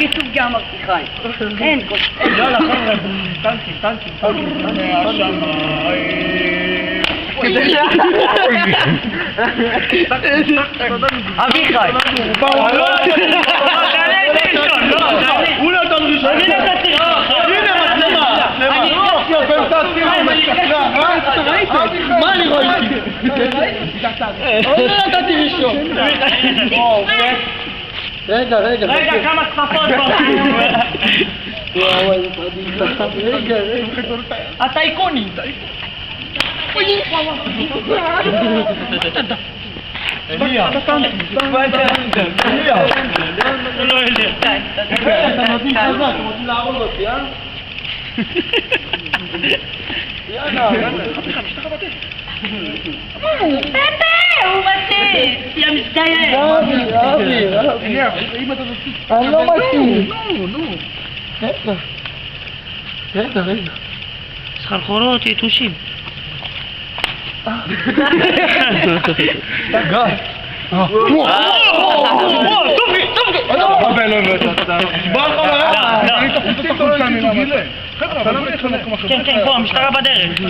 להגיד סוגיה אמרתי חיים. אין כל... יאללה חבר'ה, טנקים. אביחי. הוא לא נתן ראשון. אני נתתי ראשון. הנה מצלמה. מה אני ראיתי? אני לא נתתי ראשון. רגע, כמה צפפות רגע. הטייקונים. אליה. אתה לא אליה. אתה נותנים חזק, אתם רוצים לעבוד אותי, אה? יאללה. הוא מתאים. יא מזדיין. אבי. אני לא מתאים. רגע. סחרחורות, יתושים. גיא. כן, פה, המשטרה בדרך.